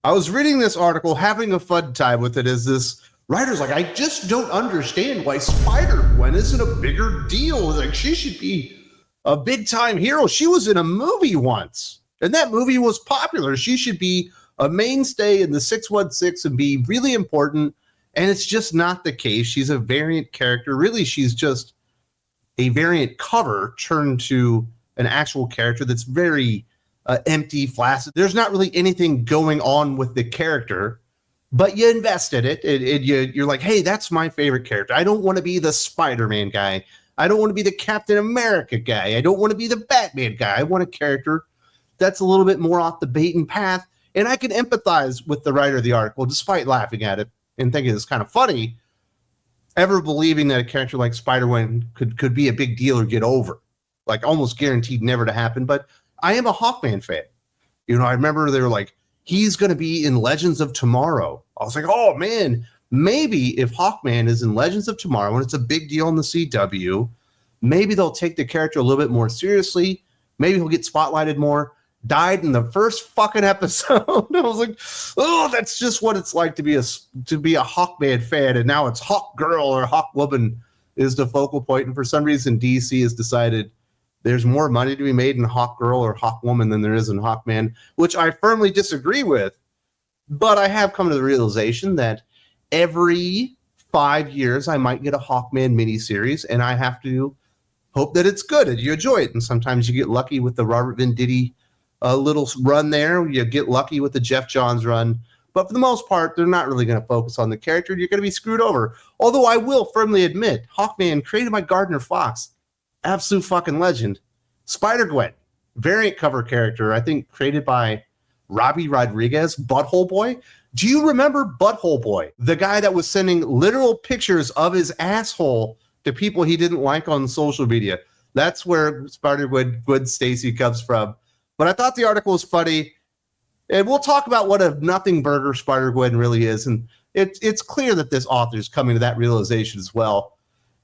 I was reading this article, having a fun time with it as this writer's like, I just don't understand why Spider-Gwen isn't a bigger deal. Like, she should be a big-time hero. She was in a movie once, and that movie was popular. She should be a mainstay in the 616 and be really important, and it's just not the case. She's a variant character. Really, she's just a variant cover turned to an actual character that's very empty, flaccid. There's not really anything going on with the character, but you invest in it. You're like, hey, that's my favorite character. I don't want to be the Spider-Man guy. I don't want to be the Captain America guy. I don't want to be the Batman guy. I want a character that's a little bit more off the beaten path, and I can empathize with the writer of the article, despite laughing at it and thinking it's kind of funny, ever believing that a character like Spider-Gwen could be a big deal or get over. Like, almost guaranteed never to happen. But I am a Hawkman fan. You know, I remember they were like, he's going to be in Legends of Tomorrow. I was like, oh, man, maybe if Hawkman is in Legends of Tomorrow and it's a big deal in the CW, maybe they'll take the character a little bit more seriously. Maybe he'll get spotlighted more. Died in the first fucking episode. I was like, oh, that's just what it's like to be a Hawkman fan. And now it's Hawk Girl or Hawk Woman is the focal point. And for some reason, DC has decided there's more money to be made in Hawk Girl or Hawk Woman than there is in Hawkman, which I firmly disagree with. But I have come to the realization that every 5 years I might get a Hawkman miniseries, and I have to hope that it's good and you enjoy it. And sometimes you get lucky with the Robert Venditti little run there. You get lucky with the Jeff Johns run. But for the most part, they're not really going to focus on the character. You're going to be screwed over. Although I will firmly admit, Hawkman, created by Gardner Fox, absolute fucking legend. Spider-Gwen, variant cover character, I think created by Robbie Rodriguez, Butthole Boy. Do you remember Butthole Boy? The guy that was sending literal pictures of his asshole to people he didn't like on social media. That's where Spider-Gwen Gwen Stacy comes from. But I thought the article was funny. And we'll talk about what a nothing burger Spider-Gwen really is. And it's clear that this author is coming to that realization as well.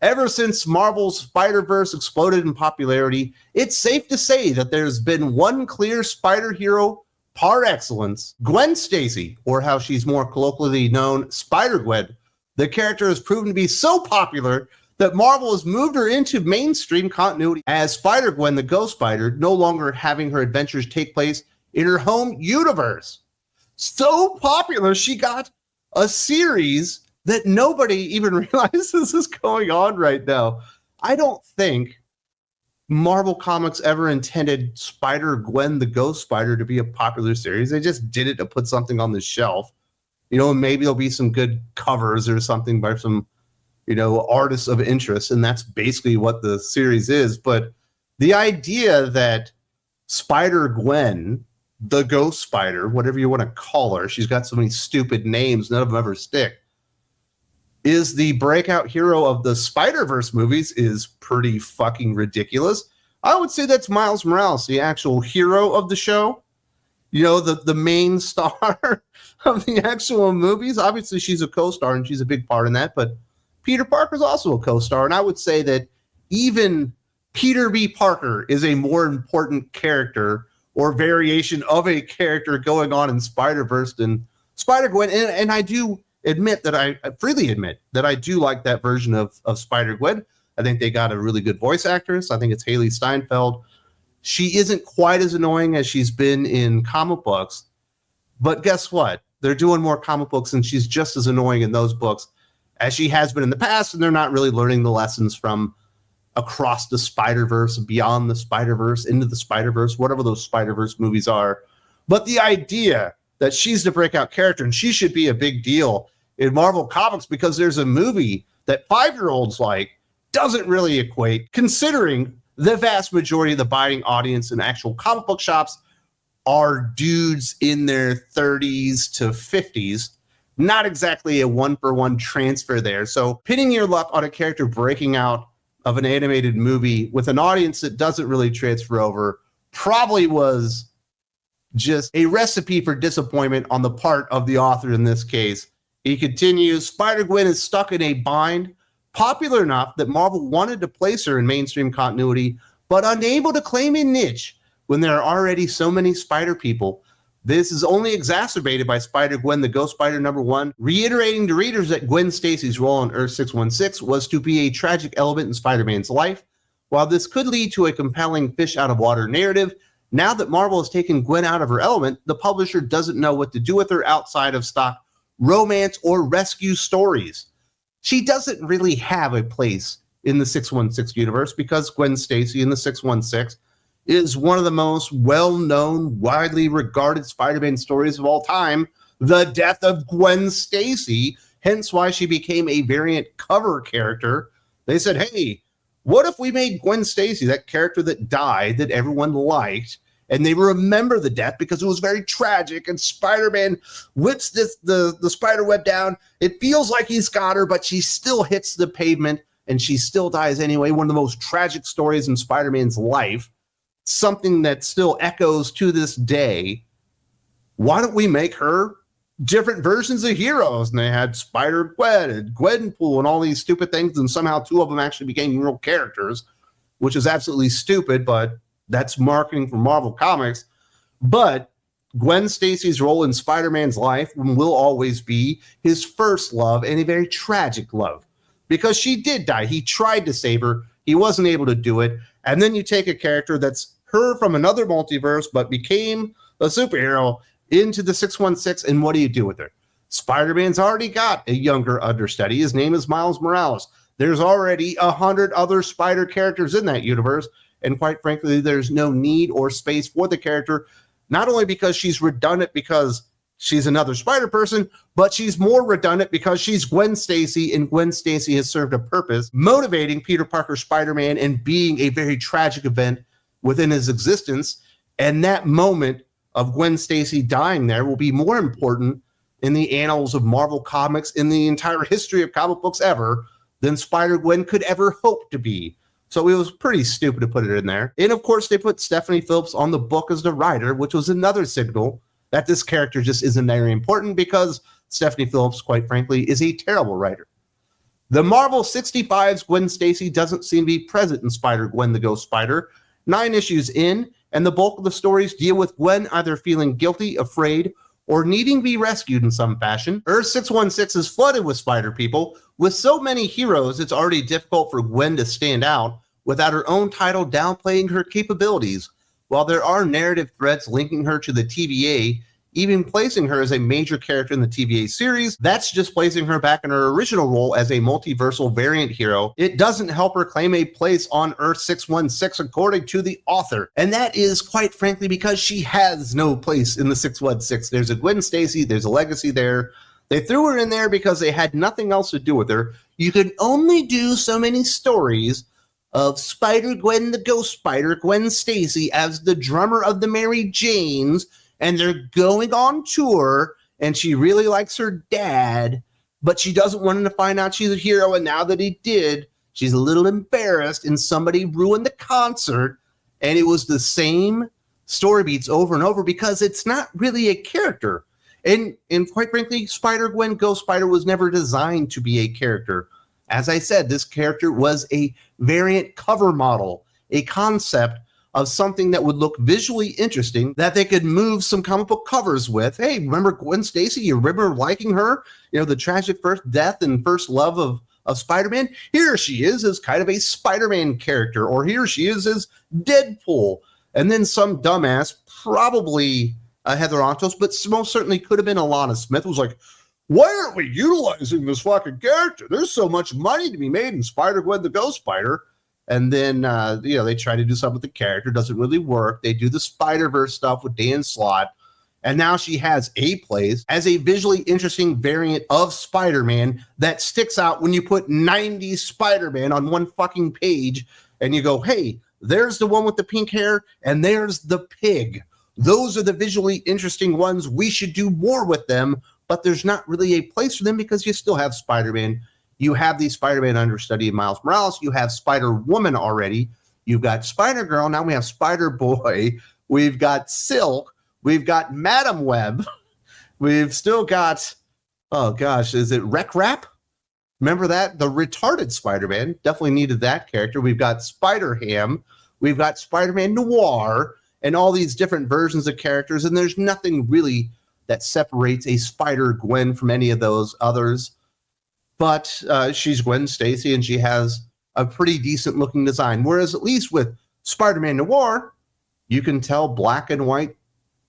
Ever since Marvel's Spider-Verse exploded in popularity, it's safe to say that there's been one clear spider hero par excellence, Gwen Stacy, or how she's more colloquially known, Spider-Gwen. The character has proven to be so popular that Marvel has moved her into mainstream continuity as Spider-Gwen, the Ghost Spider, no longer having her adventures take place in her home universe. So popular, she got a series that nobody even realizes is going on right now. I don't think Marvel Comics ever intended Spider-Gwen, the Ghost Spider, to be a popular series. They just did it to put something on the shelf. You know, maybe there'll be some good covers or something by some, you know, artists of interest, and that's basically what the series is. But the idea that Spider-Gwen, the Ghost Spider, whatever you want to call her, she's got so many stupid names, none of them ever stick, is the breakout hero of the Spider-Verse movies is pretty fucking ridiculous. I would say that's Miles Morales, the actual hero of the show. You know, the main star of the actual movies. Obviously, she's a co-star, and she's a big part in that, but Peter Parker's also a co-star, and I would say that even Peter B. Parker is a more important character or variation of a character going on in Spider-Verse than Spider-Gwen. And I do admit that I freely admit that I do like that version of Spider-Gwen. I think they got a really good voice actress. I think it's Haley Steinfeld. She isn't quite as annoying as she's been in comic books, but guess what? They're doing more comic books, and she's just as annoying in those books as she has been in the past, and they're not really learning the lessons from Across the Spider-Verse, Beyond the Spider-Verse, Into the Spider-Verse, whatever those Spider-Verse movies are. But the idea that she's the breakout character and she should be a big deal in Marvel Comics because there's a movie that 5-year-olds like doesn't really equate, considering the vast majority of the buying audience in actual comic book shops are dudes in their 30s to 50s. Not exactly a one-for-one transfer there. So pinning your luck on a character breaking out of an animated movie with an audience that doesn't really transfer over probably was just a recipe for disappointment on the part of the author in this case. He continues, Spider-Gwen is stuck in a bind, popular enough that Marvel wanted to place her in mainstream continuity, but unable to claim a niche when there are already so many Spider people. This is only exacerbated by Spider-Gwen, the Ghost Spider #1, reiterating to readers that Gwen Stacy's role on Earth 616 was to be a tragic element in Spider-Man's life. While this could lead to a compelling fish-out-of-water narrative, now that Marvel has taken Gwen out of her element, the publisher doesn't know what to do with her outside of stock romance or rescue stories. She doesn't really have a place in the 616 universe because Gwen Stacy in the 616 is one of the most well-known, widely regarded Spider-Man stories of all time, the death of Gwen Stacy, hence why she became a variant cover character. They said, hey, what if we made Gwen Stacy, that character that died, that everyone liked, and they remember the death because it was very tragic, and Spider-Man whips the spider web down. It feels like he's got her, but she still hits the pavement, and she still dies anyway. One of the most tragic stories in Spider-Man's life, something that still echoes to this day. Why don't we make her different versions of heroes? And they had Spider-Gwen and Gwenpool and all these stupid things, and somehow two of them actually became real characters, which is absolutely stupid, but that's marketing for Marvel Comics. But Gwen Stacy's role in Spider-Man's life will always be his first love, and a very tragic love, because she did die. He tried to save her. He wasn't able to do it. And then you take a character that's her from another multiverse, but became a superhero into the 616, and what do you do with her? Spider-Man's already got a younger understudy. His name is Miles Morales. There's already 100 other Spider characters in that universe, and quite frankly, there's no need or space for the character, not only because she's redundant because she's another Spider person, but she's more redundant because she's Gwen Stacy, and Gwen Stacy has served a purpose, motivating Peter Parker Spider-Man and being a very tragic event within his existence. And that moment of Gwen Stacy dying there will be more important in the annals of Marvel Comics, in the entire history of comic books ever, than Spider-Gwen could ever hope to be. So it was pretty stupid to put it in there. And of course, they put Stephanie Phillips on the book as the writer, which was another signal that this character just isn't very important, because Stephanie Phillips, quite frankly, is a terrible writer. The Marvel 65's Gwen Stacy doesn't seem to be present in Spider-Gwen, the Ghost Spider. 9 issues in, and the bulk of the stories deal with Gwen either feeling guilty, afraid, or needing to be rescued in some fashion. Earth 616 is flooded with spider people. With so many heroes, it's already difficult for Gwen to stand out without her own title downplaying her capabilities. While there are narrative threads linking her to the TVA, even placing her as a major character in the TVA series, that's just placing her back in her original role as a multiversal variant hero. It doesn't help her claim a place on Earth 616 according to the author. And that is, quite frankly, because she has no place in the 616. There's a Gwen Stacy, there's a legacy there. They threw her in there because they had nothing else to do with her. You can only do so many stories of Spider-Gwen, the Ghost Spider, Gwen Stacy as the drummer of the Mary Janes, and they're going on tour, and she really likes her dad, but she doesn't want him to find out she's a hero, and now that he did, she's a little embarrassed, and somebody ruined the concert, and it was the same story beats over and over because it's not really a character. And quite frankly, Spider-Gwen, Ghost Spider was never designed to be a character. As I said, this character was a variant cover model, a concept of something that would look visually interesting that they could move some comic book covers with. Hey, remember Gwen Stacy? You remember liking her? You know, the tragic first death and first love of Spider-Man? Here she is as kind of a Spider-Man character, or here she is as Deadpool. And then some dumbass, probably Heather Antos, but most certainly could have been Alana Smith, was like, why aren't we utilizing this fucking character? There's so much money to be made in Spider-Gwen, the Ghost Spider. And then, they try to do something with the character. Doesn't really work. They do the Spider-Verse stuff with Dan Slott. And now she has a place as a visually interesting variant of Spider-Man that sticks out when you put 90 Spider-Man on one fucking page. And you go, hey, there's the one with the pink hair. And there's the pig. Those are the visually interesting ones. We should do more with them. But there's not really a place for them because you still have Spider-Man. You have the Spider-Man understudy of Miles Morales. You have Spider-Woman already. You've got Spider-Girl. Now we have Spider-Boy. We've got Silk. We've got Madam Web. We've still got, oh gosh, is it Wreck Rap? Remember that? The retarded Spider-Man. Definitely needed that character. We've got Spider-Ham. We've got Spider-Man Noir. and all these different versions of characters, and there's nothing really that separates a Spider-Gwen from any of those others. But she's Gwen Stacy, and she has a pretty decent looking design. Whereas at least with Spider-Man Noir, you can tell black and white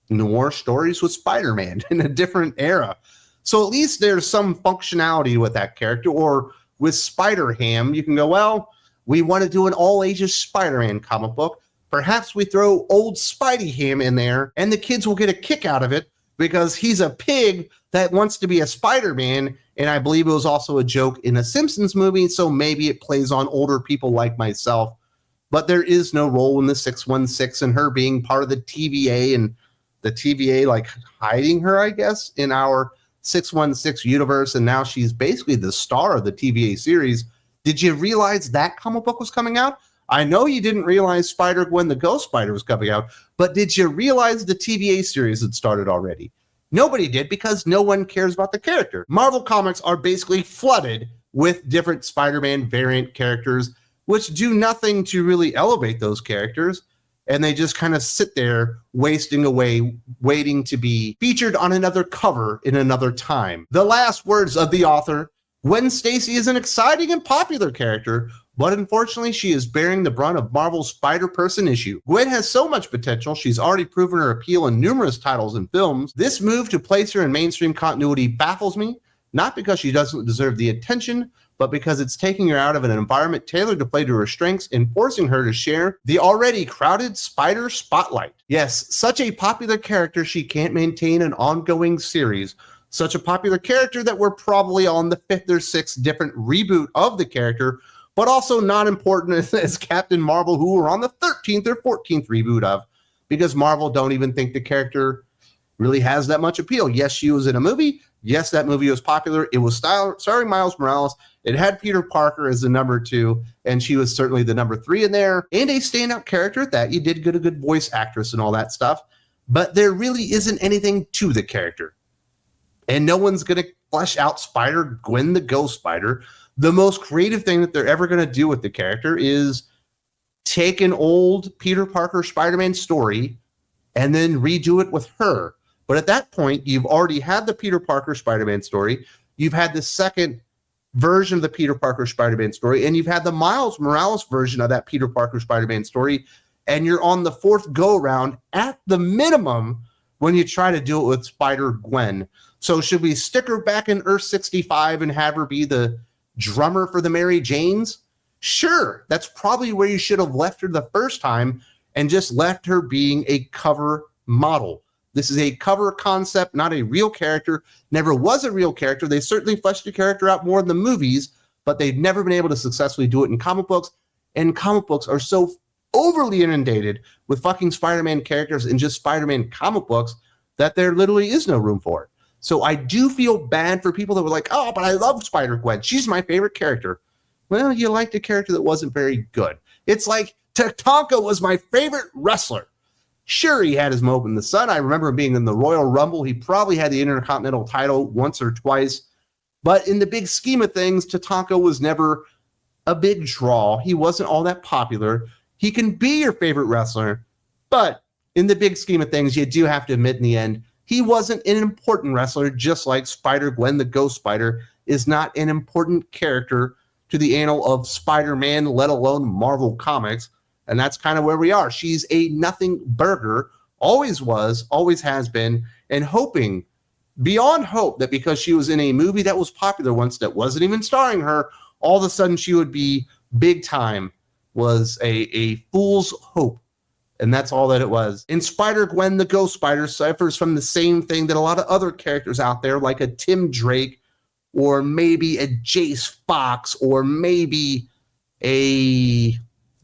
noir stories with Spider-Man in a different era. So at least there's some functionality with that character. Or with Spider-Ham, you can go, well, we want to do an all-ages Spider-Man comic book. Perhaps we throw old Spidey-Ham in there, and the kids will get a kick out of it because he's a pig that wants to be a Spider-Man. And I believe it was also a joke in a Simpsons movie, so maybe it plays on older people like myself. But there is no role in the 616 and her being part of the TVA, and the TVA like hiding her, I guess, in our 616 universe. And now she's basically the star of the TVA series. Did you realize that comic book was coming out? I know you didn't realize Spider-Gwen the Ghost Spider was coming out, but did you realize the TVA series had started already? Nobody did, because no one cares about the character. Marvel Comics are basically flooded with different Spider-Man variant characters, which do nothing to really elevate those characters, and they just kind of sit there wasting away, waiting to be featured on another cover in another time. The last words of the author: Gwen Stacy is an exciting and popular character, but unfortunately she is bearing the brunt of Marvel's Spider-Person issue. Gwen has so much potential, she's already proven her appeal in numerous titles and films. This move to place her in mainstream continuity baffles me, not because she doesn't deserve the attention, but because it's taking her out of an environment tailored to play to her strengths and forcing her to share the already crowded Spider spotlight. Yes, such a popular character, she can't maintain an ongoing series. Such a popular character that we're probably on the 5th or 6th different reboot of the character, but also not important as Captain Marvel, who we're on the 13th or 14th reboot of, because Marvel don't even think the character really has that much appeal. Yes, she was in a movie. Yes, that movie was popular. It was starring Miles Morales. It had Peter Parker as the number 2, and she was certainly the number 3 in there, and a standout character at that. You did get a good voice actress and all that stuff, but there really isn't anything to the character. And no one's going to flesh out Spider-Gwen the Ghost Spider. The most creative thing that they're ever going to do with the character is take an old Peter Parker Spider-Man story and then redo it with her. But at that point, you've already had the Peter Parker Spider-Man story. You've had the second version of the Peter Parker Spider-Man story, and you've had the Miles Morales version of that Peter Parker Spider-Man story. And you're on the 4th go-around at the minimum when you try to do it with Spider-Gwen. So should we stick her back in Earth 65 and have her be the drummer for the Mary Janes? Sure, that's probably where you should have left her the first time and just left her being a cover model. This is a cover concept, not a real character. Never was a real character. They certainly fleshed the character out more in the movies, but they've never been able to successfully do it in comic books. And comic books are so overly inundated with fucking Spider-Man characters and just Spider-Man comic books that there literally is no room for it. So I do feel bad for people that were like, oh, but I love Spider-Gwen. She's my favorite character. Well, you liked a character that wasn't very good. It's like Tatanka was my favorite wrestler. Sure, he had his moment in the sun. I remember him being in the Royal Rumble. He probably had the Intercontinental title once or twice. But in the big scheme of things, Tatanka was never a big draw. He wasn't all that popular. He can be your favorite wrestler, but in the big scheme of things, you do have to admit in the end, he wasn't an important wrestler, just like Spider-Gwen the Ghost Spider is not an important character to the annal of Spider-Man, let alone Marvel Comics. And that's kind of where we are. She's a nothing burger, always was, always has been, and hoping, beyond hope, that because she was in a movie that was popular once that wasn't even starring her, all of a sudden she would be big time, was a fool's hope. And that's all that it was. And Spider-Gwen the Ghost Spider suffers from the same thing that a lot of other characters out there, like a Tim Drake, or maybe a Jace Fox, or maybe a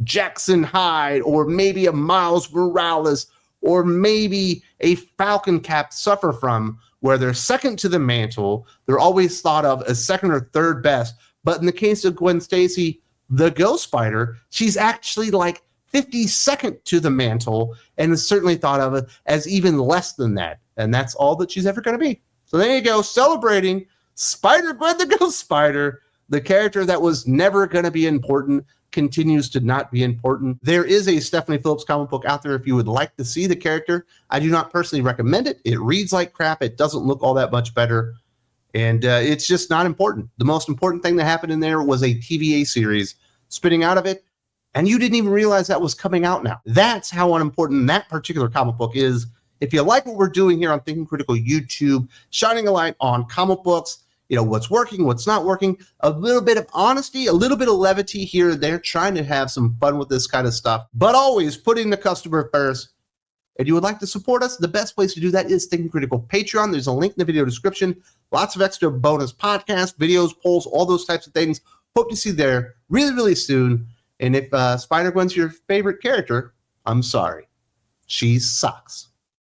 Jackson Hyde, or maybe a Miles Morales, or maybe a Falcon Cap suffer from, where they're second to the mantle. They're always thought of as second or third best. But in the case of Gwen Stacy, the Ghost Spider, she's actually like 52nd to the mantle, and is certainly thought of as even less than that. And that's all that she's ever going to be. So there you go, celebrating Spider-Gwen the Ghost Spider, The character that was never going to be important continues to not be important. There is a Stephanie Phillips comic book out there if you would like to see the character. I do not personally recommend it. It reads like crap. It doesn't look all that much better. And it's just not important. The most important thing that happened in there was a TVA series spitting out of it. And you didn't even realize that was coming out now. That's how unimportant that particular comic book is. If you like what we're doing here on Thinking Critical YouTube, shining a light on comic books, you know, what's working, what's not working, a little bit of honesty, a little bit of levity here and there, trying to have some fun with this kind of stuff, but always putting the customer first. And you would like to support us, the best place to do that is Thinking Critical Patreon. There's a link in the video description. Lots of extra bonus podcasts, videos, polls, all those types of things. Hope to see you there really, really soon. And if Spider-Gwen's your favorite character, I'm sorry. She sucks.